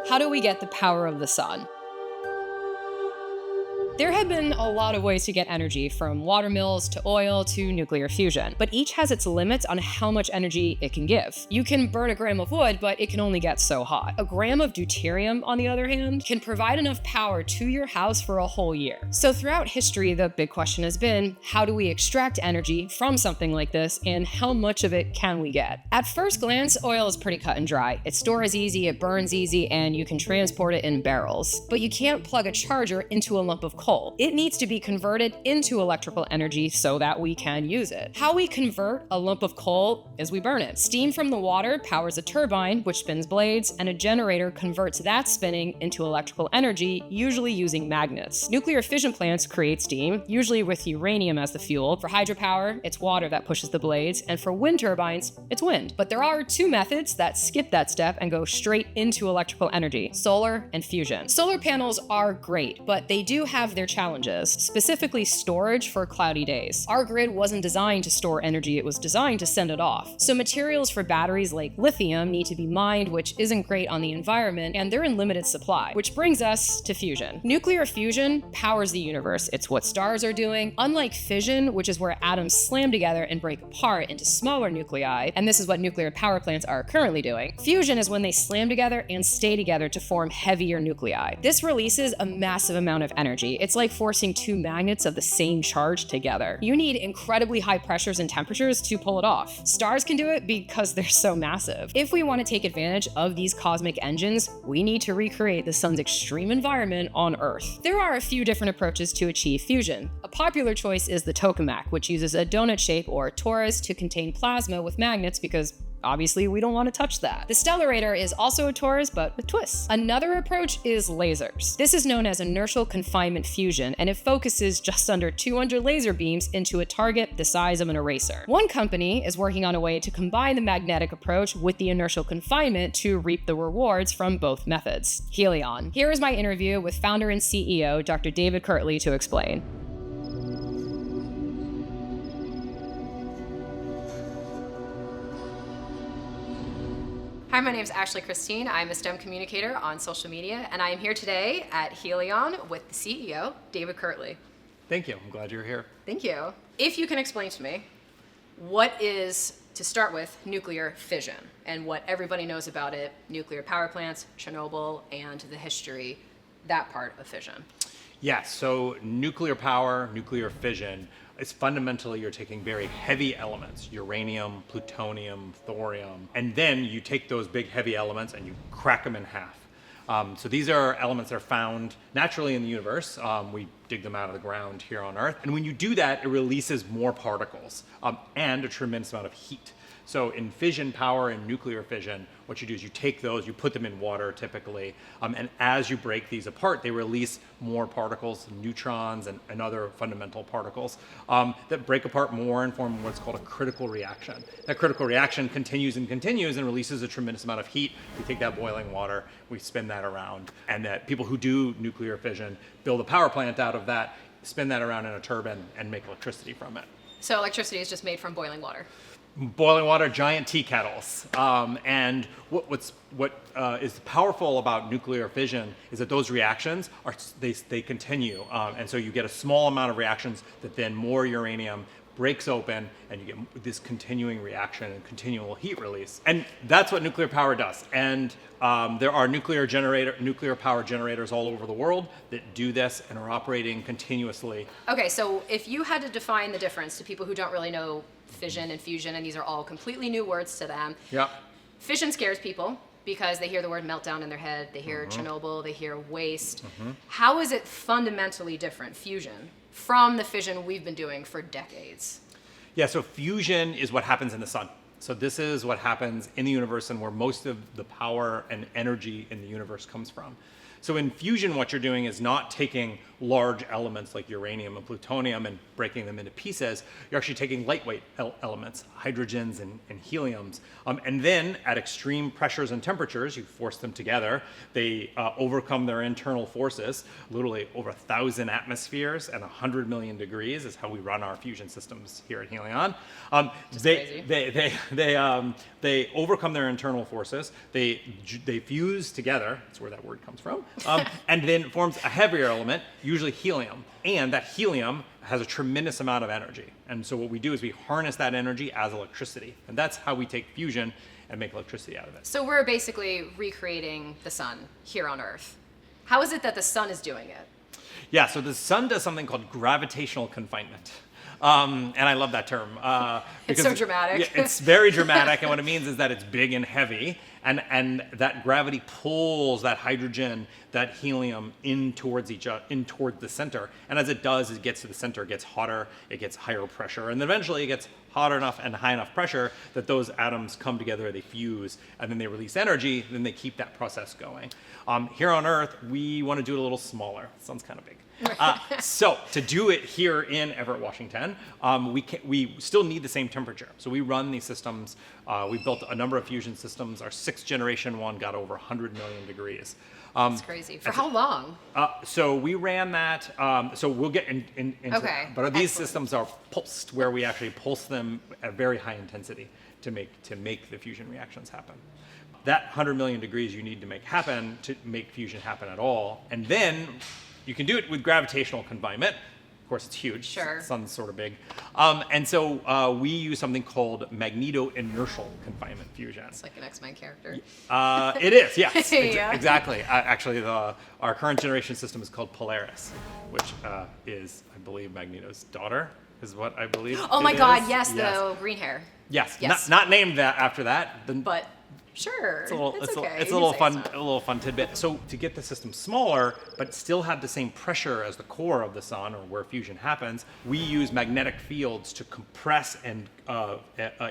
How do we get the power of the sun? There have been a lot of ways to get energy, from water mills to oil to nuclear fusion, but each has its limits on how much energy it can give. You can burn a gram of wood, but it can only get so hot. A gram of deuterium, on the other hand, can provide enough power to your house for a whole year. So throughout history, the big question has been, how do we extract energy from something like this, and how much of it can we get? At first glance, oil is pretty cut and dry. It stores easy, it burns easy, and you can transport it in barrels. But you can't plug a charger into a lump of coal. It needs to be converted into electrical energy so that we can use it. How we convert a lump of coal is we burn it. Steam from the water powers a turbine, which spins blades, and a generator converts that spinning into electrical energy, usually using magnets. Nuclear fission plants create steam, usually with uranium as the fuel. For hydropower, it's water that pushes the blades, and for wind turbines, it's wind. But there are two methods that skip that step and go straight into electrical energy: solar and fusion. Solar panels are great, but they do have their challenges, specifically storage for cloudy days. Our grid wasn't designed to store energy, it was designed to send it off. So materials for batteries like lithium need to be mined, which isn't great on the environment, and they're in limited supply, which brings us to fusion. Nuclear fusion powers the universe. It's what stars are doing. Unlike fission, which is where atoms slam together and break apart into smaller nuclei, and this is what nuclear power plants are currently doing, fusion is when they slam together and stay together to form heavier nuclei. This releases a massive amount of energy. It's like forcing two magnets of the same charge together. You need incredibly high pressures and temperatures to pull it off. Stars can do it because they're so massive. If we want to take advantage of these cosmic engines, we need to recreate the sun's extreme environment on Earth. There are a few different approaches to achieve fusion. A popular choice is the Tokamak, which uses a donut shape or torus to contain plasma with magnets because obviously, we don't want to touch that. The Stellarator is also a torus, but with twists. Another approach is lasers. This is known as inertial confinement fusion, and it focuses just under 200 laser beams into a target the size of an eraser. One company is working on a way to combine the magnetic approach with the inertial confinement to reap the rewards from both methods. Helion. Here is my interview with founder and CEO, Dr. David Kirtley, to explain. Hi, my name is Ashley Christine. I'm a STEM communicator on social media, and I am here today at Helion with the CEO, David Kirtley. Thank you. I'm glad you're here. Thank you. If you can explain to me, what is, to start with, nuclear fission and what everybody knows about it, nuclear power plants, Chernobyl, and the history, that part of fission? Yeah, so nuclear power, nuclear fission, it's fundamentally you're taking very heavy elements, uranium, plutonium, thorium, and then you take those big heavy elements and you crack them in half. So these are elements that are found naturally in the universe. We dig them out of the ground here on Earth. And when you do that, it releases more particles and a tremendous amount of heat. So in fission power and nuclear fission, what you do is you take those, you put them in water typically, and as you break these apart, they release more particles, neutrons, and other fundamental particles that break apart more and form what's called a critical reaction. That critical reaction continues and releases a tremendous amount of heat. We take that boiling water, we spin that around, and that people who do nuclear fission build a power plant out of that, spin that around in a turbine, and make electricity from it. So electricity is just made from boiling water? Boiling water, giant tea kettles. And what is powerful about nuclear fission is that those reactions they continue, and so you get a small amount of reactions that then more uranium breaks open, and you get this continuing reaction and continual heat release. And that's what nuclear power does. And there are nuclear power generators all over the world that do this and are operating continuously. Okay, so if you had to define the difference to people who don't really know fission and fusion, and these are all completely new words to them. Yeah. Fission scares people because they hear the word meltdown in their head, they hear Chernobyl, they hear waste. How is it fundamentally different, fusion, from the fission we've been doing for decades? Yeah, so fusion is what happens in the sun. So this is what happens in the universe and where most of the power and energy in the universe comes from. So in fusion, what you're doing is not taking large elements like uranium and plutonium and breaking them into pieces. You're actually taking lightweight elements, hydrogens and heliums. And then at extreme pressures and temperatures, you force them together. They overcome their internal forces, literally over 1,000 atmospheres and 100 million degrees is how we run our fusion systems here at Helion. They overcome their internal forces. They fuse together. That's where that word comes from. And then forms a heavier element, usually helium. And that helium has a tremendous amount of energy. And so what we do is we harness that energy as electricity. And that's how we take fusion and make electricity out of it. So we're basically recreating the sun here on Earth. How is it that the sun is doing it? Yeah, so the sun does something called gravitational confinement. And I love that term. It's so dramatic. Yeah, it's very dramatic, and what it means is that it's big and heavy, and that gravity pulls that hydrogen, that helium in towards the center. And as it does, it gets to the center, it gets hotter, it gets higher pressure, and then eventually it gets hot enough and high enough pressure that those atoms come together, they fuse, and then they release energy, then they keep that process going. Here on Earth, we want to do it a little smaller. The sun's kind of big. So to do it here in Everett, Washington, we still need the same temperature. So we run these systems. We built a number of fusion systems. Our 6th generation one got over 100 million degrees. That's crazy. For how long? So we ran that. So we'll get into okay. But these Excellent. systems are pulsed, where we actually pulse them at very high intensity to make the fusion reactions happen. That 100 million degrees you need to make happen to make fusion happen at all, and then you can do it with gravitational confinement. Of course, it's huge. Sure. The sun's sort of big. And so we use something called Magneto inertial confinement fusion. It's like an X-Men character. It is, yes. Yeah. Exactly. Actually, our current generation system is called Polaris, which is, I believe, Magneto's daughter, is what I believe. Oh my God, yes, yes. the green hair. Yes. Yes. Not named that after that. But sure, it's okay. It's a little fun tidbit. So to get the system smaller, but still have the same pressure as the core of the sun, or where fusion happens, we use magnetic fields to compress and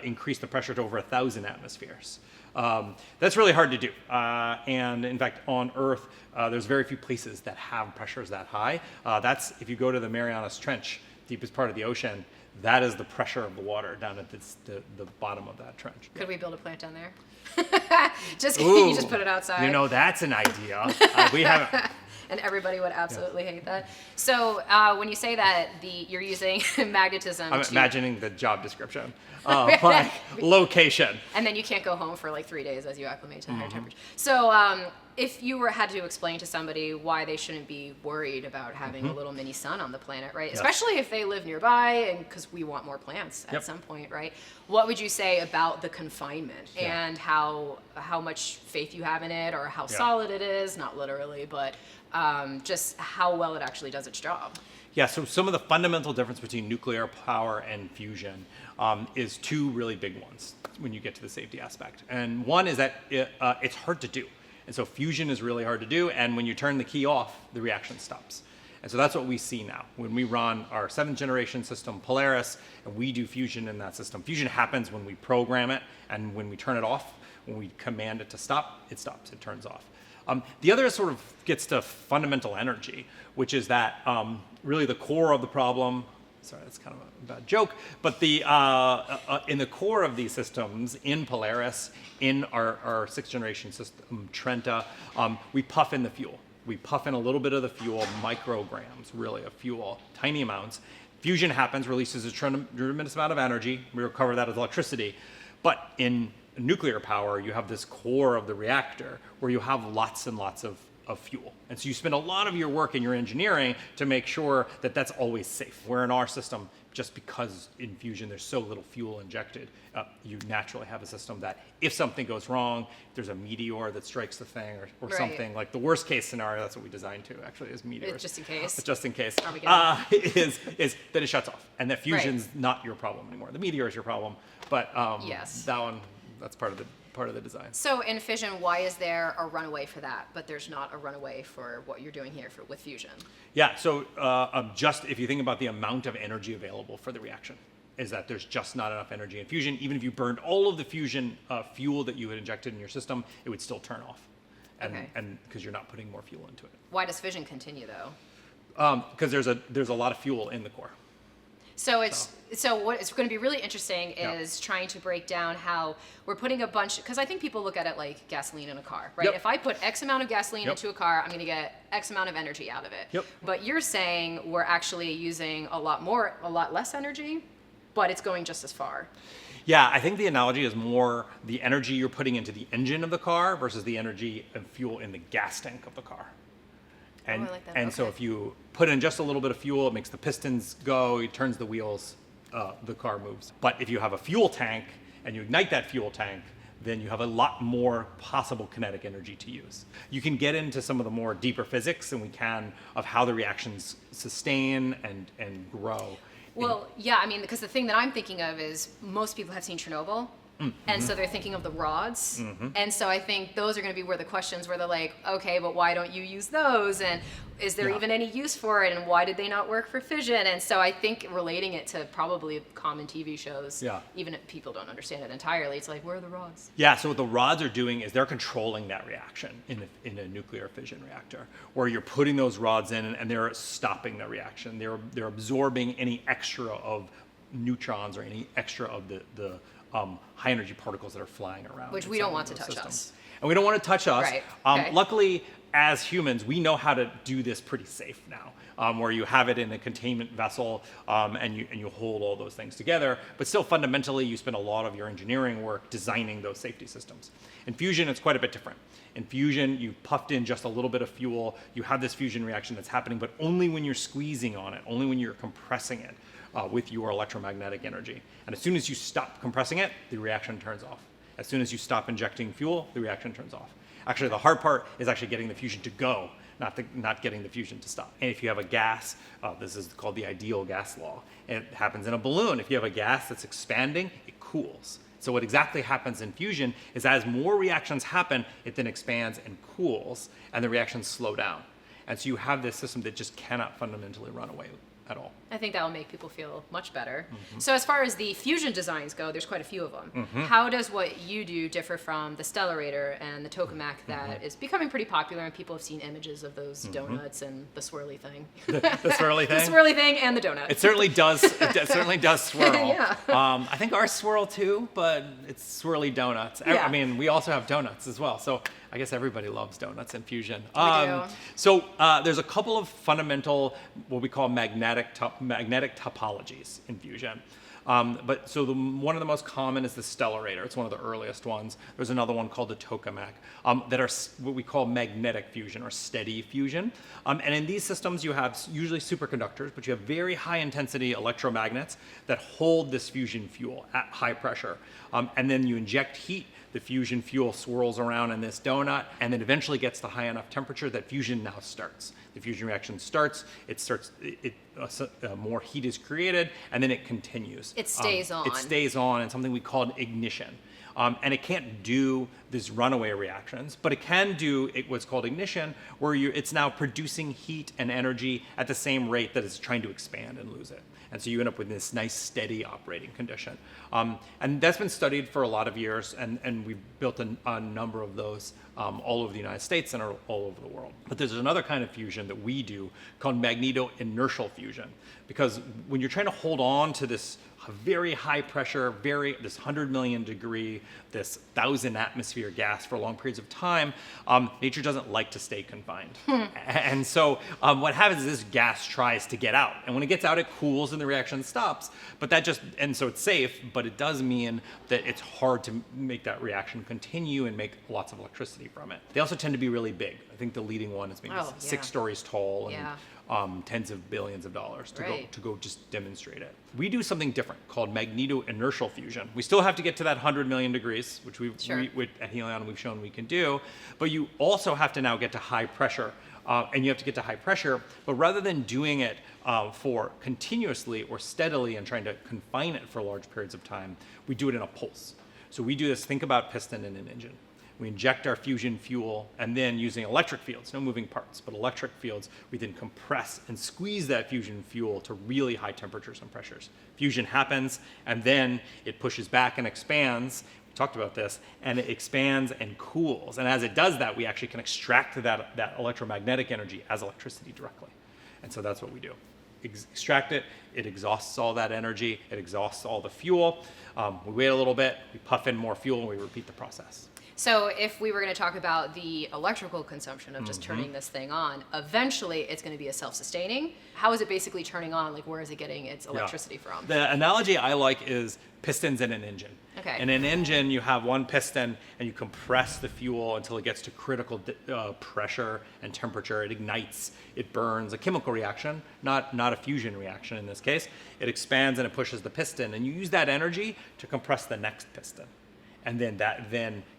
increase the pressure to over 1,000 atmospheres. That's really hard to do. And in fact, on Earth, there's very few places that have pressures that high. That's if you go to the Marianas Trench, deepest part of the ocean. That is the pressure of the water down at the bottom of that trench. Could we build a plant down there? Just kidding, you just put it outside. You know, that's an idea. We haven't. And everybody would absolutely hate that. So when you say that you're using magnetism, I'm imagining the job description, like location. And then you can't go home for like 3 days as you acclimate to the higher temperature. So if you had to explain to somebody why they shouldn't be worried about having a little mini sun on the planet, right? Yes. Especially if they live nearby, and because we want more plants at some point, right? What would you say about the confinement and how much faith you have in it, or how solid it is? Not literally, but just how well it actually does its job. Yeah, so some of the fundamental difference between nuclear power and fusion is two really big ones when you get to the safety aspect. And one is that it's hard to do. And so fusion is really hard to do, and when you turn the key off, the reaction stops. And so that's what we see now. When we run our 7th generation system, Polaris, and we do fusion in that system. Fusion happens when we program it, and when we turn it off, when we command it to stop, it stops, it turns off. The other sort of gets to fundamental energy, which is that really the core of the problem. Sorry, that's kind of a bad joke. But in the core of these systems, in Polaris, in our 6th generation system, Trenta, we puff in the fuel. We puff in a little bit of the fuel, micrograms, really, of fuel, tiny amounts. Fusion happens, releases a tremendous amount of energy. We recover that as electricity. But in nuclear power, you have this core of the reactor where you have lots and lots of fuel. And so you spend a lot of your work in your engineering to make sure that that's always safe. Where in our system, just because in fusion there's so little fuel injected, you naturally have a system that if something goes wrong, there's a meteor that strikes the thing or something, like the worst case scenario, that's what we designed to actually, is meteors. Just in case. Just in case. Is that it shuts off and that fusion's not your problem anymore. The meteor is your problem, but that one, that's part of the design. So in fission, why is there a runaway for that, but there's not a runaway for what you're doing here with fusion? Yeah, so just if you think about the amount of energy available for the reaction, is that there's just not enough energy in fusion. Even if you burned all of the fusion fuel that you had injected in your system, it would still turn off. and because you're not putting more fuel into it. Why does fission continue though? Because there's a lot of fuel in the core. So what it's going to be really interesting is trying to break down how we're putting a bunch, because I think people look at it like gasoline in a car, right? Yep. If I put X amount of gasoline into a car, I'm going to get X amount of energy out of it. Yep. But you're saying we're actually using a lot less energy, but it's going just as far. Yeah, I think the analogy is more the energy you're putting into the engine of the car versus the energy and fuel in the gas tank of the car. And, I like that. and so if you put in just a little bit of fuel, it makes the pistons go, it turns the wheels, the car moves. But if you have a fuel tank and you ignite that fuel tank, then you have a lot more possible kinetic energy to use. You can get into some of the more deeper physics than we can of how the reactions sustain and grow. Well, yeah, I mean, because the thing that I'm thinking of is most people have seen Chernobyl. And so they're thinking of the rods. And so I think those are going to be where the questions where they're like, okay, but why don't you use those? And is there even any use for it? And why did they not work for fission? And so I think relating it to probably common TV shows, even if people don't understand it entirely, it's like, where are the rods? Yeah, so what the rods are doing is they're controlling that reaction in a nuclear fission reactor, where you're putting those rods in and they're stopping the reaction. They're absorbing any extra of neutrons or any extra of the high energy particles that are flying around. Which we don't want to touch us. And we don't want to touch us. Right. Okay. Luckily, as humans, we know how to do this pretty safe now, where you have it in a containment vessel and you hold all those things together. But still, fundamentally, you spend a lot of your engineering work designing those safety systems. In fusion, it's quite a bit different. In fusion, you've puffed in just a little bit of fuel. You have this fusion reaction that's happening, but only when you're squeezing on it, only when you're compressing it. With your electromagnetic energy. And as soon as you stop compressing it, the reaction turns off. As soon as you stop injecting fuel, the reaction turns off. Actually, the hard part is actually getting the fusion to go, not getting the fusion to stop. And if you have a gas, this is called the ideal gas law. It happens in a balloon. If you have a gas that's expanding, it cools. So what exactly happens in fusion is as more reactions happen, it then expands and cools, and the reactions slow down. And so you have this system that just cannot fundamentally run away at all. I think that will make people feel much better. So as far as the fusion designs go, there's quite a few of them. How does what you do differ from the Stellarator and the Tokamak that is becoming pretty popular, and people have seen images of those donuts and the swirly thing? The swirly thing? The swirly thing and the donut. It certainly does. It certainly does swirl. Yeah. I think ours swirl too, but it's swirly donuts. Yeah. I mean, we also have donuts as well. So I guess everybody loves donuts in fusion. We do. So there's a couple of fundamental, what we call magnetic topologies in fusion. But so one of the most common is the Stellarator. It's one of the earliest ones. There's another one called the Tokamak that are what we call magnetic fusion or steady fusion. And in these systems, you have usually superconductors, but you have very high intensity electromagnets that hold this fusion fuel at high pressure. And then you inject heat. The fusion fuel swirls around in this donut and then eventually gets to high enough temperature that fusion now starts. The fusion reaction starts, more heat is created, and then it continues. It stays on. It stays on in something we call an ignition. And it can't do these runaway reactions, but it can do what's called ignition, where it's now producing heat and energy at the same rate that it's trying to expand and lose it. And so you end up with this nice steady operating condition. And that's been studied for a lot of years, and we've built a number of those all over the United States and all over the world. But there's another kind of fusion that we do called Magneto inertial fusion, because when you're trying to hold on to this very high pressure, this 100 million degree, this 1,000 atmosphere gas for long periods of time, nature doesn't like to stay confined. And so what happens is this gas tries to get out. And when it gets out, it cools and the reaction stops. And so it's safe, but it does mean that it's hard to make that reaction continue and make lots of electricity from it. They also tend to be really big. I think the leading one is maybe 6 stories tall and tens of billions of dollars to go just demonstrate it. We do something different called Magneto inertial fusion. We still have to get to that 100 million degrees, which at Helion we've shown we can do, but you also have to now get to high pressure. And you have to get to high pressure, but rather than doing it for continuously or steadily and trying to confine it for large periods of time, we do it in a pulse. So we do this, think about piston in an engine. We inject our fusion fuel, and then using electric fields, no moving parts, but electric fields, we then compress and squeeze that fusion fuel to really high temperatures and pressures. Fusion happens, and then it pushes back and expands. talked about this, and it expands and cools. And as it does that, we actually can extract that electromagnetic energy as electricity directly. And so that's what we do. Extract it, it exhausts all that energy, it exhausts all the fuel. We wait a little bit, we puff in more fuel, and we repeat the process. So if we were going to talk about the electrical consumption of just turning this thing on, eventually it's going to be a self-sustaining. How is it basically turning on? Like, where is it getting its electricity from? The analogy I like is pistons in an engine. Okay. In an engine, you have one piston, and you compress the fuel until it gets to critical pressure and temperature. It ignites, it burns, a chemical reaction, not a fusion reaction in this case. It expands and it pushes the piston, and you use that energy to compress the next piston. And then that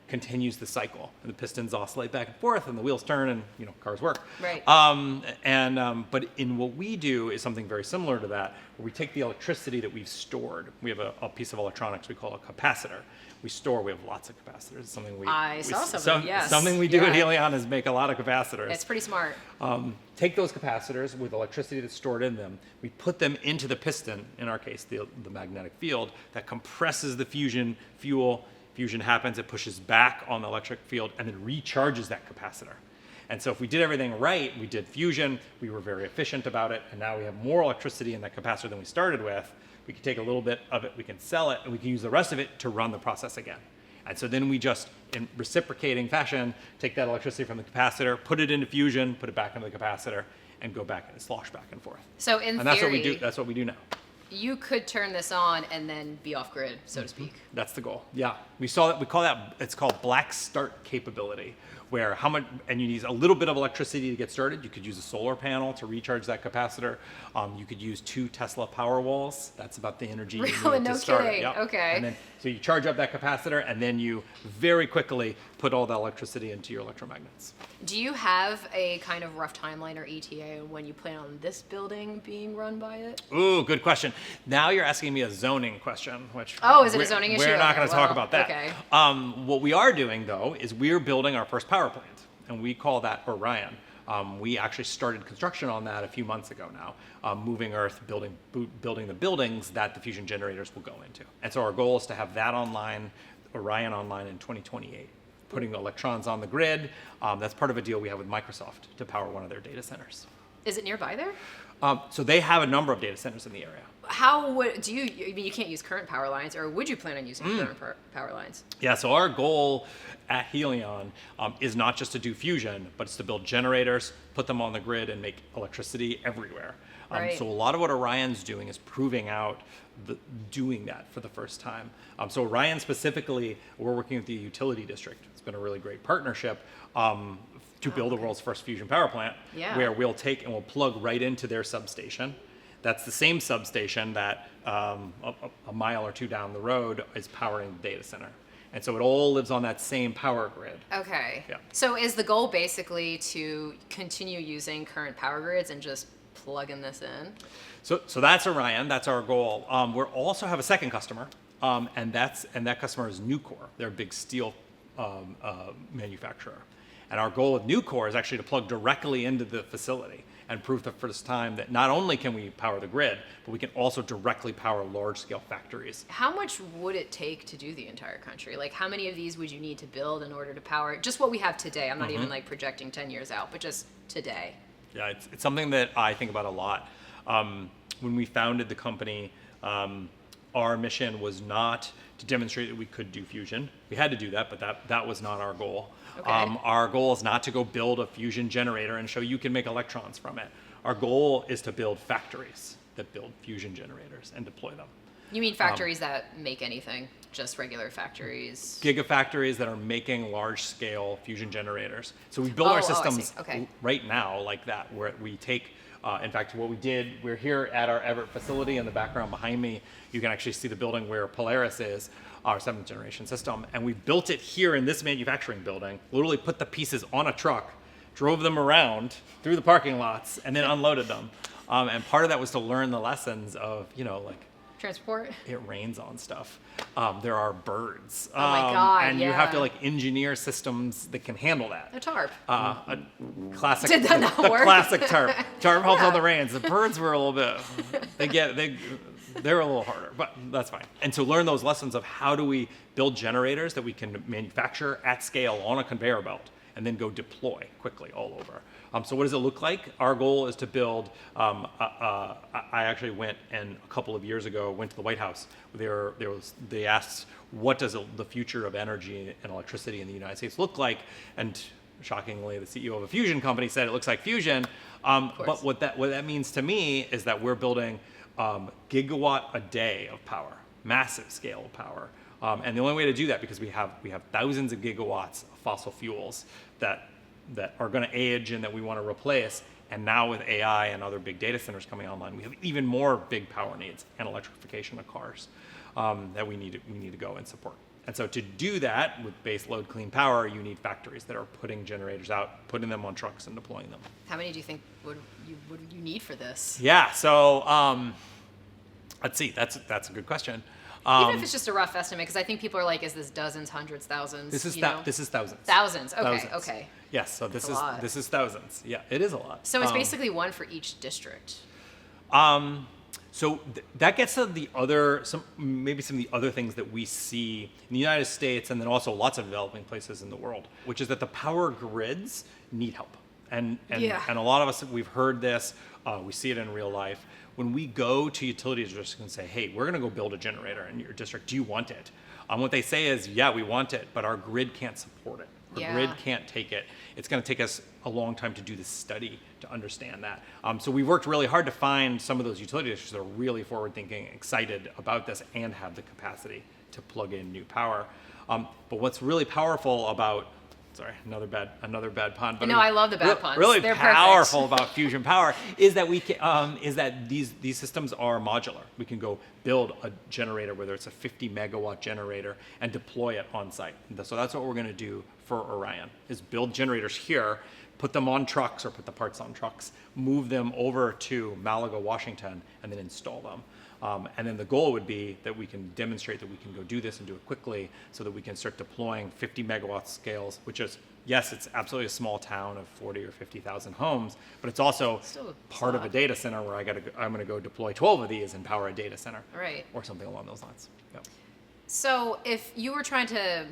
continues the cycle, and the pistons oscillate back and forth, and the wheels turn, and cars work. Right. But in what we do is something very similar to that, where we take the electricity that we've stored. We have a piece of electronics we call a capacitor. We have lots of capacitors. It's something something we do at Helion is make a lot of capacitors. It's pretty smart. Take those capacitors with electricity that's stored in them. We put them into the piston, in our case, the magnetic field, that compresses the fusion fuel. Fusion happens, it pushes back on the electric field, and then recharges that capacitor. And so if we did everything right, we did fusion, we were very efficient about it, and now we have more electricity in that capacitor than we started with. We can take a little bit of it, we can sell it, and we can use the rest of it to run the process again. And so then we just, in reciprocating fashion, take that electricity from the capacitor, put it into fusion, put it back into the capacitor, and go back and slosh back and forth. So in theory, that's what we do now. You could turn this on and then be off grid, so to speak. That's the goal. Yeah, we call that. It's called black start capability, where and you need a little bit of electricity to get started. You could use a solar panel to recharge that capacitor. You could use 2 Tesla power walls. That's about the energy you need to start it. Yep. Okay. And then so you charge up that capacitor, and then you very quickly put all the electricity into your electromagnets. Do you have a kind of rough timeline or ETA when you plan on this building being run by it? Ooh, good question. Now you're asking me a zoning question, which is it a zoning issue? We're not going to talk about that. Okay. What we are doing, though, is we're building our first power plant, and we call that Orion. We actually started construction on that a few months ago now, moving earth, building the buildings that the fusion generators will go into. And so our goal is to have that online, Orion online in 2028, putting electrons on the grid. That's part of a deal we have with Microsoft to power one of their data centers. Is it nearby there? So they have a number of data centers in the area. You can't use current power lines, or would you plan on using current power lines? Yeah, so our goal at Helion is not just to do fusion, but it's to build generators, put them on the grid, and make electricity everywhere. Right. So a lot of what Orion's doing is proving out doing that for the first time. So Orion specifically, we're working with the utility district. It's been a really great partnership to build the world's first fusion power plant, where we'll take and we'll plug right into their substation. That's the same substation that a mile or 2 down the road is powering the data center. And so it all lives on that same power grid. Okay. Yeah. So is the goal basically to continue using current power grids and just plugging this in? So that's Orion. That's our goal. We also have a second customer, and that customer is Nucor. They're a big steel manufacturer. And our goal with Nucor is actually to plug directly into the facility and prove the first time that not only can we power the grid, but we can also directly power large-scale factories. How much would it take to do the entire country? Like, how many of these would you need to build in order to power just what we have today? I'm not even like projecting 10 years out, but just today. Yeah, it's something that I think about a lot. When we founded the company, our mission was not to demonstrate that we could do fusion. We had to do that, but that was not our goal. Okay. Our goal is not to go build a fusion generator and show you can make electrons from it. Our goal is to build factories that build fusion generators and deploy them. You mean factories that make anything? Just regular factories? Gigafactories that are making large-scale fusion generators. So we build our systems right now like that, where we take, in fact, what we did, we're here at our Everett facility. In the background behind me, you can actually see the building where Polaris is, our 7th generation system. And we built it here in this manufacturing building, literally put the pieces on a truck, drove them around through the parking lots, and then unloaded them. And part of that was to learn the lessons of, transport. It rains on stuff. There are birds. Oh my God, and you have to engineer systems that can handle that. A tarp. A classic. Did that not work? Classic tarp. Tarp helps on the rains. The birds were a little bit. They're a little harder, but that's fine. And so learn those lessons of how do we build generators that we can manufacture at scale on a conveyor belt and then go deploy quickly all over. So what does it look like? Our goal is to build, I actually went and a couple of years ago went to the White House. They asked, what does the future of energy and electricity in the United States look like? And shockingly, the CEO of a fusion company said it looks like fusion. But what that means to me is that we're building gigawatt a day of power, massive scale of power. And the only way to do that, because we have thousands of gigawatts of fossil fuels that are going to age and that we want to replace. And now with AI and other big data centers coming online, we have even more big power needs and electrification of cars that we need to go and support. And so to do that with base load clean power, you need factories that are putting generators out, putting them on trucks and deploying them. How many do you think would you need for this? Yeah, so let's see. That's a good question. Even if it's just a rough estimate, because I think people are like, is this dozens, hundreds, thousands? This is thousands. Thousands. Okay. Thousands. Okay. Yes. So this is thousands. Yeah, it is a lot. So it's basically one for each district. So that gets to some of the other things that we see in the United States and then also lots of developing places in the world, which is that the power grids need help. And a lot of us, we've heard this, we see it in real life. When we go to utility districts and say, hey, we're going to go build a generator in your district, do you want it? What they say is, yeah, we want it, but our grid can't support it. Our grid can't take it. It's going to take us a long time to do this study to understand that. So we worked really hard to find some of those utility districts that are really forward-thinking, excited about this, and have the capacity to plug in new power. But what's really powerful about another bad pun. But no, I love the bad puns. Really They're powerful perfect. about fusion power is that these systems are modular. We can go build a generator, whether it's a 50 megawatt generator, and deploy it on site. So that's what we're going to do for Orion: is build generators here, put them on trucks or put the parts on trucks, move them over to Malaga, Washington, and then install them. And then the goal would be that we can demonstrate that we can go do this and do it quickly so that we can start deploying 50 megawatt scales, which is, yes, it's absolutely a small town of 40 or 50,000 homes, but it's also part of a data center where I'm going to go deploy 12 of these and power a data center. Right. Or something along those lines. Yep. So if you were trying to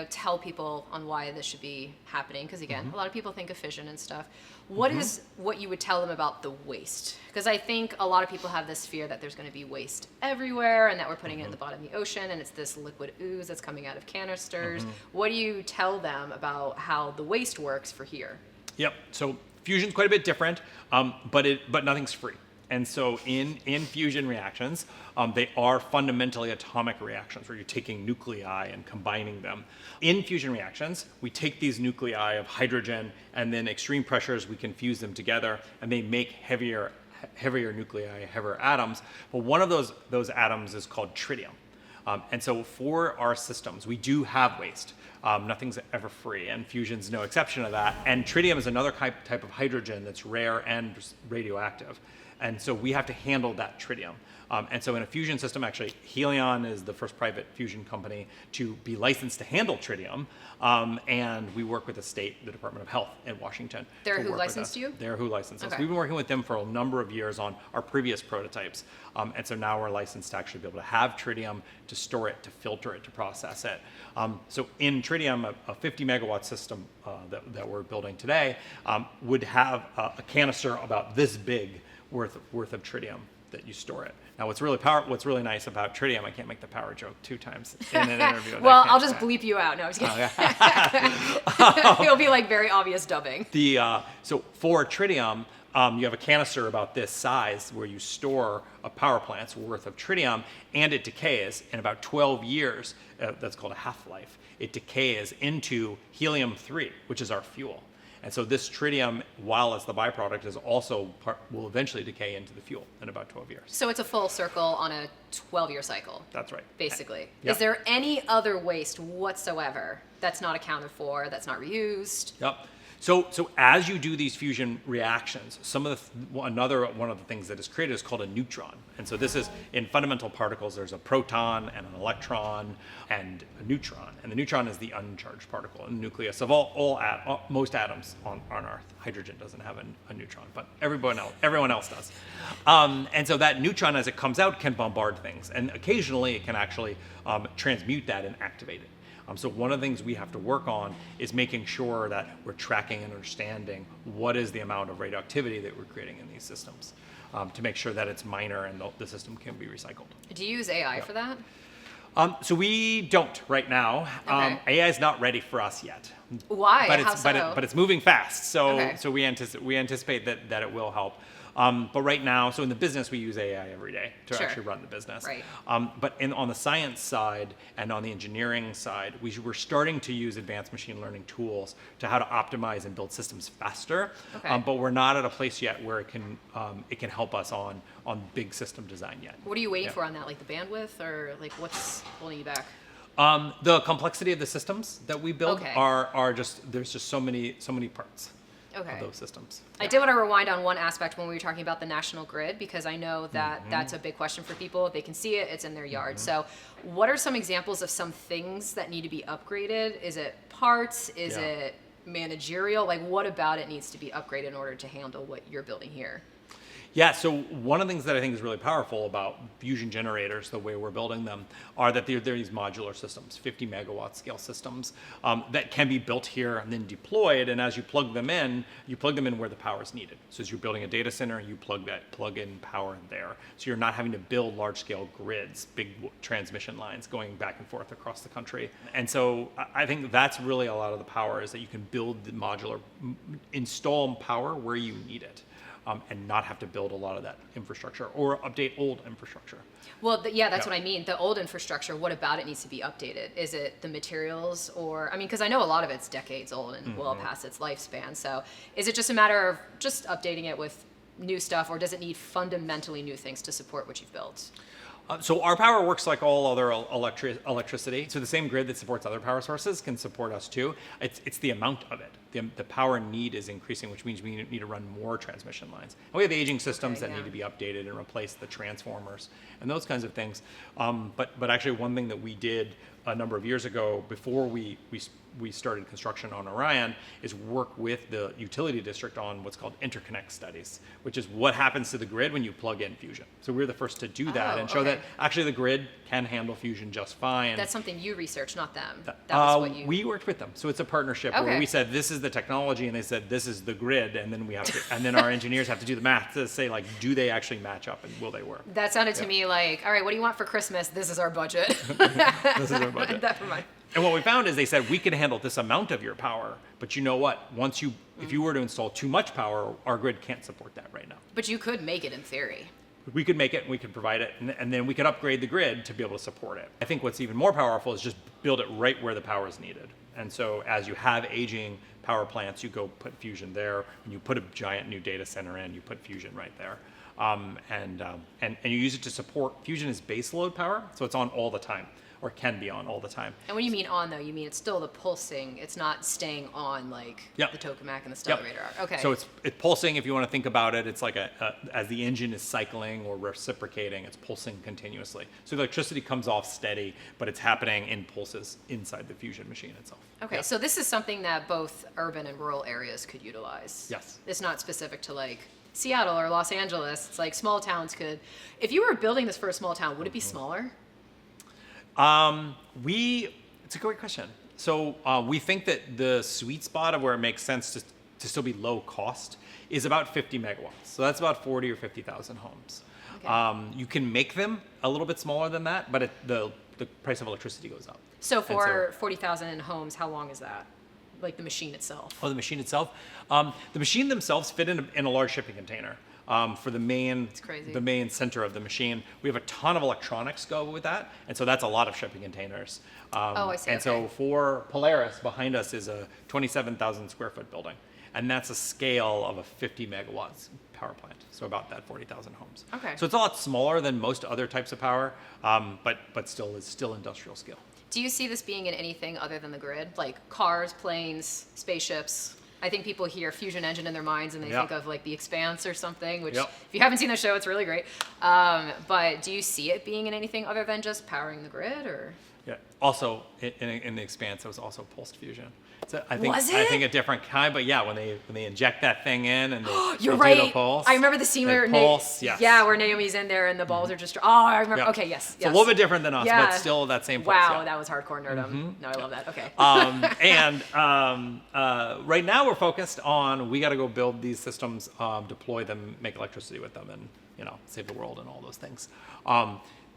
tell people on why this should be happening, because again, a lot of people think of fission and stuff, what is what you would tell them about the waste? Because I think a lot of people have this fear that there's going to be waste everywhere and that we're putting it at the bottom of the ocean and it's this liquid ooze that's coming out of canisters. What do you tell them about how the waste works for here? Yep. So fusion's quite a bit different, but nothing's free. And so in fusion reactions, they are fundamentally atomic reactions where you're taking nuclei and combining them. In fusion reactions, we take these nuclei of hydrogen and then extreme pressures, we can fuse them together and they make heavier nuclei, heavier atoms. But one of those atoms is called tritium. And so for our systems, we do have waste. Nothing's ever free, and fusion's no exception to that. And tritium is another type of hydrogen that's rare and radioactive. And so we have to handle that tritium. And so in a fusion system, actually, Helion is the first private fusion company to be licensed to handle tritium. And we work with the Department of Health in Washington. They're who licensed you? They're who licensed us. Okay. We've been working with them for a number of years on our previous prototypes. And so now we're licensed to actually be able to have tritium, to store it, to filter it, to process it. So in tritium, a 50 megawatt system that we're building today would have a canister about this big worth of tritium that you store it. Now, what's really nice about tritium, I can't make the power joke 2 times in an interview. Well, I'll just bleep you out. No, I'm just kidding. It'll be like very obvious dubbing. So for tritium, you have a canister about this size where you store a power plant's worth of tritium, and it decays in about 12 years. That's called a half-life. It decays into helium-3, which is our fuel. And so this tritium, while it's the byproduct, will eventually decay into the fuel in about 12 years. So it's a full circle on a 12-year cycle. That's right. Basically. Yep. Is there any other waste whatsoever that's not accounted for, that's not reused? Yep. So as you do these fusion reactions, another one of the things that is created is called a neutron. And so this is, in fundamental particles, there's a proton and an electron and a neutron. And the neutron is the uncharged particle in the nucleus of most atoms on Earth. Hydrogen doesn't have a neutron, but everyone else does. And so that neutron, as it comes out, can bombard things. And occasionally it can actually transmute that and activate it. So one of the things we have to work on is making sure that we're tracking and understanding what is the amount of radioactivity that we're creating in these systems to make sure that it's minor and the system can be recycled. Do you use AI for that? So we don't right now. Okay. AI is not ready for us yet. Why? But How it's, so? but it's moving fast. So Okay. so we anticipate that it will help. But right now, so in the business, we use AI every day to Sure. actually run the business. Right. But on the science side and on the engineering side, we're starting to use advanced machine learning tools to how to optimize and build systems faster. Okay. But we're not at a place yet where it can help us on big system design yet. What are you waiting Yeah. for on that? Like the bandwidth, or like what's holding you back? The complexity of the systems that we build Okay. are just, there's just so many parts Okay. of those systems. I did want to rewind on one aspect when we were talking about the national grid, because I know that that's a big question for people. They can see it, it's in their yard. So what are some examples of some things that need to be upgraded? Is it parts? Is Yeah. it managerial? Like what about it needs to be upgraded in order to handle what you're building here? Yeah, so one of the things that I think is really powerful about fusion generators, the way we're building them, are that they're these modular systems, 50 megawatt scale systems that can be built here and then deployed. And as you plug them in where the power is needed. So as you're building a data center, you plug in power in there. So you're not having to build large scale grids, big transmission lines going back and forth across the country. And so I think that's really a lot of the power, is that you can build the modular, install power where you need it. And not have to build a lot of that infrastructure or update old infrastructure. Well, yeah, that's what I mean. The old infrastructure, what about it needs to be updated? Is it the materials, or, I mean, because I know a lot of it's decades old and well past its lifespan. So is it just a matter of just updating it with new stuff, or does it need fundamentally new things to support what you've built? So our power works like all other electricity. So the same grid that supports other power sources can support us too. It's the amount of it. The power need is increasing, which means we need to run more transmission lines. And we have aging systems that need to be updated and replace the transformers and those kinds of things. But actually, one thing that we did a number of years ago, before we started construction on Orion, is work with the utility district on what's called interconnect studies, which is what happens to the grid when you plug in fusion. So we're the first to do that and show that actually the grid can handle fusion just fine. That's something you researched, not them. That was what you... We worked with them, so it's a partnership where we said this is the technology, and they said this is the grid, and then we have to, and then our engineers have to do the math to say, like, do they actually match up and will they work? That sounded to me like, all right, what do you want for Christmas? This is our budget. This is our budget. Never mind. And what we found is they said, we can handle this amount of your power, but you know what? If you were to install too much power, our grid can't support that right now. But you could make it in theory. We could make it, and we could provide it, and then we could upgrade the grid to be able to support it. I think what's even more powerful is just build it right where the power is needed. And so as you have aging power plants, you go put fusion there. When you put a giant new data center in, you put fusion right there. And you use it to support, fusion is base load power, so it's on all the time, or can be on all the time. And when you mean on, though, you mean it's still the pulsing. It's not staying on like the Tokamak and the stellar radar. Okay. So it's pulsing. If you want to think about it, it's like as the engine is cycling or reciprocating, it's pulsing continuously. So the electricity comes off steady, but it's happening in pulses inside the fusion machine itself. Okay, so this is something that both urban and rural areas could utilize. Yes. It's not specific to like Seattle or Los Angeles. It's like small towns could. If you were building this for a small town, would it be smaller? It's a great question. So we think that the sweet spot of where it makes sense to still be low cost is about 50 megawatts. So that's about 40 or 50,000 homes. Okay. You can make them a little bit smaller than that, but the price of electricity goes up. So for 40,000 homes, how long is that? Like the machine itself? Oh, the machine itself? The machine themselves fit in a large shipping container. For the main center of the machine. We have a ton of electronics go with that, and so that's a lot of shipping containers. I see. And so for Polaris, behind us is a 27,000 square foot building, and that's a scale of a 50 megawatts power plant, so about that 40,000 homes. Okay. So it's a lot smaller than most other types of power, but still industrial scale. Do you see this being in anything other than the grid, like cars, planes, spaceships? I think people hear fusion engine in their minds and they Yeah. think of like The Expanse or something, which Yep. if you haven't seen the show, it's really great. But do you see it being in anything other than just powering the grid, or? Yeah. Also, in the Expanse, it was also pulsed fusion. So I think Was I it? think a different kind, but yeah, when they inject that thing in and they, You're they do the right. pulse. I remember the scene they where pulse, yes. yeah, where Naomi's in there and the balls are just. Oh, I remember. Yep. Okay, yes, It's a little bit different than us, Yeah. but still that same pulse. Wow, yeah. that was hardcore nerdum. No, I love that. Okay. Right now we're focused on we got to go build these systems, deploy them, make electricity with them, and save the world and all those things.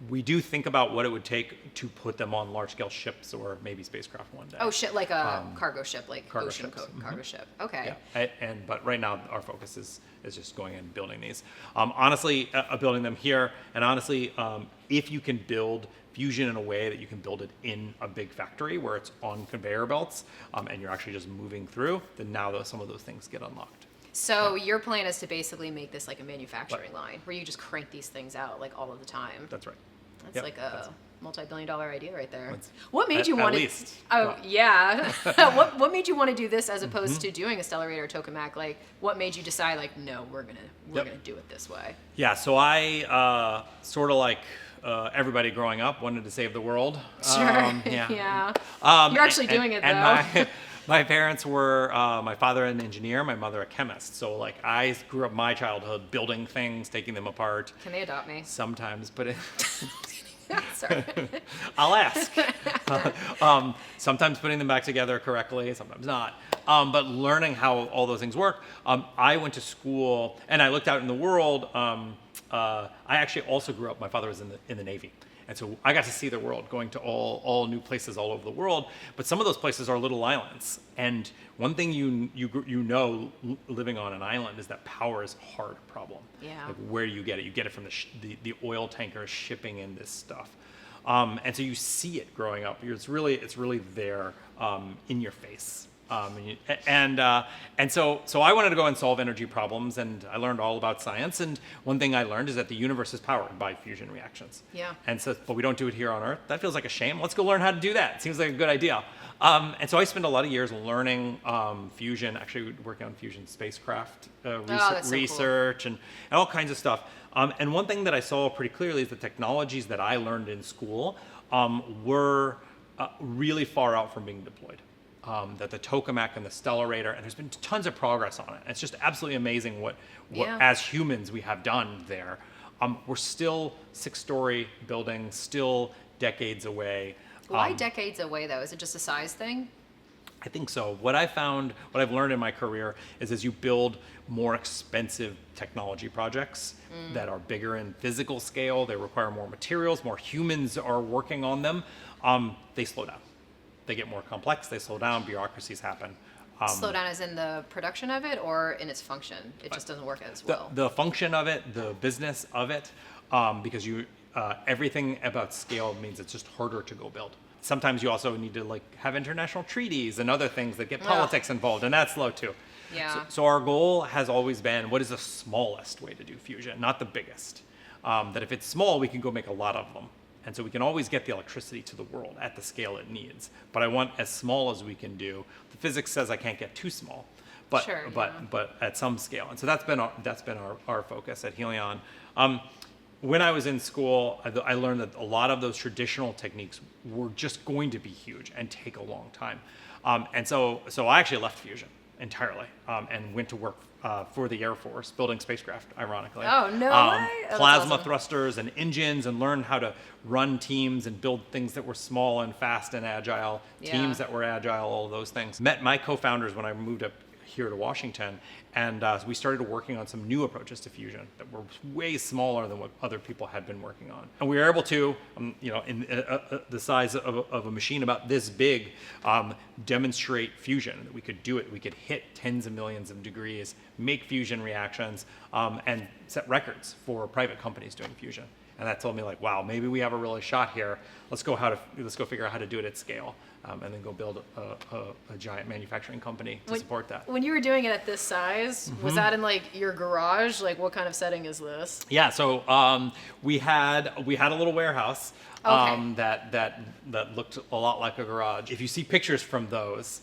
We do think about what it would take to put them on large-scale ships or maybe spacecraft one day. Oh shit, like a cargo ship, like cargo ocean ships. cargo ship. Okay. Yeah, but right now our focus is just going and building these. Honestly, building them here, and honestly, if you can build fusion in a way that you can build it in a big factory where it's on conveyor belts, and you're actually just moving through, then now some of those things get unlocked. So your plan is to basically make this like a manufacturing line where you just crank these things out like all of the time. That's right. That's Yep, like a multi-billion-dollar idea right there. That's- What made you at want to? least. Oh yeah. What made you want to do this as opposed to doing a Stellarator or Tokamak? Like, what made you decide like, no, we're Yep. gonna do it this way? Yeah, so I sort of like everybody growing up wanted to save the world. Sure. Yeah. You're actually doing it though. And my parents were my father an engineer, my mother a chemist. So like I grew up my childhood building things, taking them apart. Can they adopt me? Sometimes, but Sorry. I'll ask. Sometimes putting them back together correctly, sometimes not. But learning how all those things work. I went to school and I looked out in the world. I actually also grew up. My father was in the Navy, and so I got to see the world, going to all new places all over the world. But some of those places are little islands, and one thing living on an island is that power is a hard problem. Yeah. Like where do you get it? You get it from the oil tankers shipping in this stuff. And so you see it growing up. It's really there in your face. And so I wanted to go and solve energy problems, and I learned all about science. And one thing I learned is that the universe is powered by fusion reactions. Yeah. And so, but we don't do it here on Earth. That feels like a shame. Let's go learn how to do that. It seems like a good idea. And so I spent a lot of years learning fusion, actually working on fusion spacecraft that's so cool. research and all kinds of stuff. And one thing that I saw pretty clearly is the technologies that I learned in school were really far out from being deployed. That the Tokamak and the Stellarator, and there's been tons of progress on it. It's just absolutely amazing what Yeah. as humans we have done there. We're still 6-story buildings, still decades away. Why decades away though? Is it just a size thing? I think so. What I've learned in my career is as you build more expensive technology projects that are bigger in physical scale, they require more materials, more humans are working on them, they slow down. They get more complex, they slow down, bureaucracies happen. Slow down as in the production of it or in its function? It just doesn't work as well. The function of it, the business of it, because everything about scale means it's just harder to go build. Sometimes you also need to have international treaties and other things that get politics involved, and that's slow too. Yeah. So our goal has always been, what is the smallest way to do fusion, not the biggest. That if it's small, we can go make a lot of them. And so we can always get the electricity to the world at the scale it needs. But I want as small as we can do. The physics says I can't get too small, but Sure, but at some scale. And so that's been our focus at Helion. When I was in school, I learned that a lot of those traditional techniques were just going to be huge and take a long time. And so I actually left fusion entirely and went to work for the Air Force, building spacecraft, ironically. Oh, no way? Oh, that's plasma awesome. thrusters and engines, and learn how to run teams and build things that were small and fast and agile, Yeah. teams that were agile, all of those things. Met my co-founders when I moved up here to Washington, and we started working on some new approaches to fusion that were way smaller than what other people had been working on. And we were able to, in the size of a machine about this big, demonstrate fusion, that we could do it. We could hit tens of millions of degrees, make fusion reactions, and set records for private companies doing fusion. And that told me wow, maybe we have a really shot here. Let's go figure out how to do it at scale, and then go build a giant manufacturing company to support that. When you were doing it at this size, was that in your garage? What kind of setting is this? Yeah, so we had a little warehouse Okay. that looked a lot like a garage. If you see pictures from those,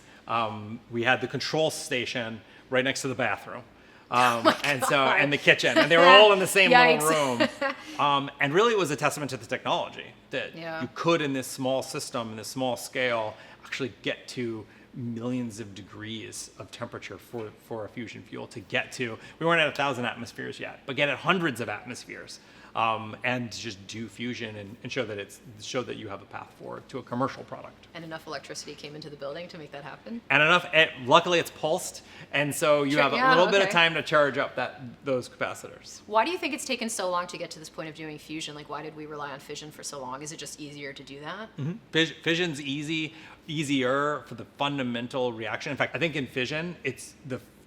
We had the control station right next to the bathroom. And the kitchen, and they were all in the same little room. And really it was a testament to the technology that you could, in this small system, in this small scale, actually get to millions of degrees of temperature for a fusion fuel to get to. We weren't at 1,000 atmospheres yet, but get at hundreds of atmospheres. And just do fusion and show that you have a path forward to a commercial product. And enough electricity came into the building to make that happen. And luckily it's pulsed, and so you have a little bit of time to charge up those capacitors. Why do you think it's taken so long to get to this point of doing fusion? Like, why did we rely on fission for so long? Is it just easier to do that? Fission's easier for the fundamental reaction. In fact, I think in fission, it's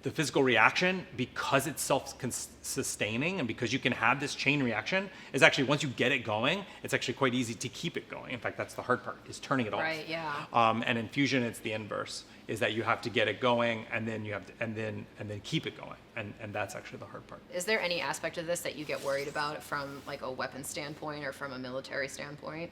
the physical reaction, because it's self-sustaining and because you can have this chain reaction, is actually, once you get it going, it's actually quite easy to keep it going. In fact, that's the hard part, is turning it off. Right, yeah. And in fusion, it's the inverse, is that you have to get it going and then you have to, and then keep it going. And that's actually the hard part. Is there any aspect of this that you get worried about from like a weapon standpoint or from a military standpoint?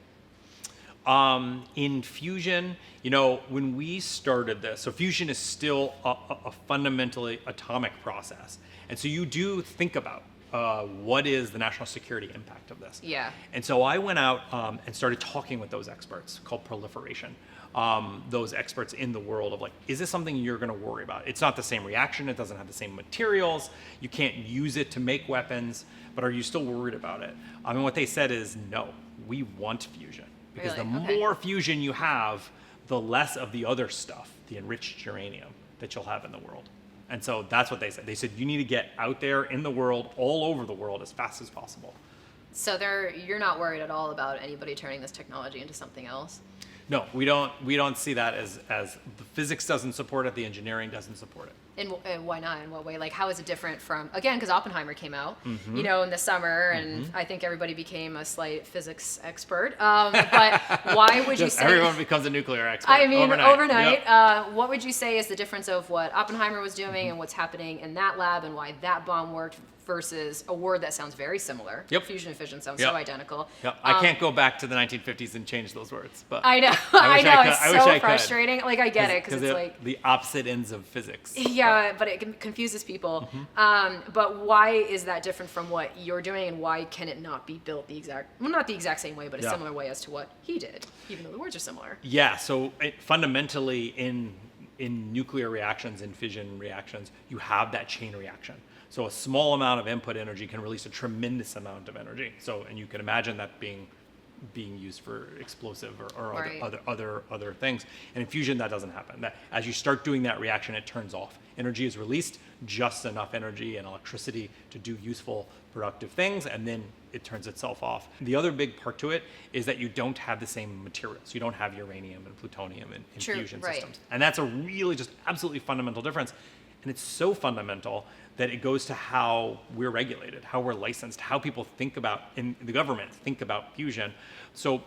In fusion, when we started this, so fusion is still a fundamentally atomic process. And so you do think about what is the national security impact of this. Yeah. And so I went out and started talking with those experts called Proliferation. Those experts in the world of, like, is this something you're going to worry about? It's not the same reaction. It doesn't have the same materials. You can't use it to make weapons. But are you still worried about it? And what they said is, no, we want fusion. Because the more fusion you have, the less of the other stuff, the enriched uranium, that you'll have in the world. And so that's what they said. They said you need to get out there in the world, all over the world, as fast as possible. So you're not worried at all about anybody turning this technology into something else? No, we don't see that as the physics doesn't support it, the engineering doesn't support it. And why not? In what way? Like, how is it different from, again, because Oppenheimer came out, in the summer, and I think everybody became a slight physics expert. But why would you say... Everyone becomes a nuclear expert overnight. Yep. What would you say is the difference of what Oppenheimer was doing and what's happening in that lab, and why that bomb worked versus a word that sounds very similar? Fusion and fission sound so identical. I can't go back to the 1950s and change those words, but I know. I know. It's so frustrating. Like, I get it, because it's like the opposite ends of physics. Yeah, but it confuses people. But why is that different from what you're doing, and why can it not be built not the exact same way, but a similar way as to what he did, even though the words are similar? Yeah. So fundamentally, in nuclear reactions, in fission reactions, you have that chain reaction. So a small amount of input energy can release a tremendous amount of energy. And you can imagine that being used for explosive or other things. And in fusion, that doesn't happen. That, as you start doing that reaction, it turns off. Energy is released, just enough energy and electricity to do useful, productive things, and then it turns itself off. The other big part to it is that you don't have the same materials. You don't have uranium and plutonium in fusion systems. And that's a really just absolutely fundamental difference. And it's so fundamental that it goes to how we're regulated, how we're licensed, how people think about, in the government, think about fusion. So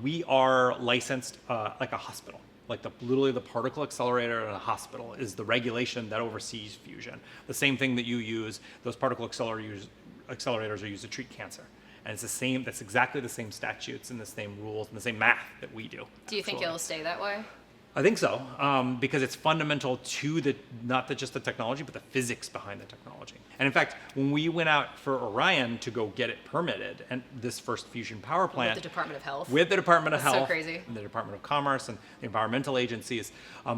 we are licensed like a hospital. Like literally the particle accelerator in a hospital is the regulation that oversees fusion. The same thing that you use, those particle accelerators are used to treat cancer. And it's the same, that's exactly the same statutes and the same rules and the same math that we do. Do you think it'll stay that way? I think so, because it's fundamental to not just the technology, but the physics behind the technology. And in fact, when we went out for Orion to go get it permitted, and this first fusion power plant... With the Department of Health. With the Department of Health. So crazy. And the Department of Commerce and the environmental agencies,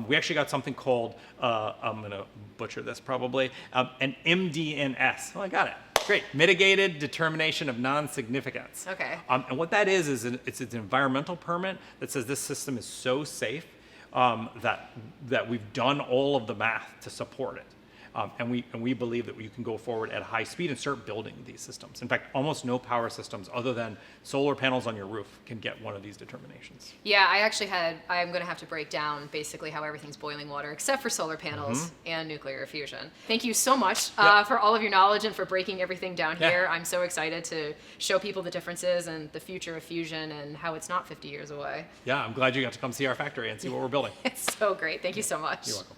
we actually got something called, I'm going to butcher this probably, an MDNS. Oh, I got it. Great. Mitigated Determination of Non-Significance. Okay. And what that is it's an environmental permit that says this system is so safe that we've done all of the math to support it. And we believe that you can go forward at high speed and start building these systems. In fact, almost no power systems other than solar panels on your roof can get one of these determinations. Yeah, I'm going to have to break down basically how everything's boiling water, except for solar panels and nuclear fusion. Thank you so much for all of your knowledge and for breaking everything down here. I'm so excited to show people the differences and the future of fusion and how it's not 50 years away. Yeah, I'm glad you got to come see our factory and see what we're building. It's so great. Thank you so much. You're welcome.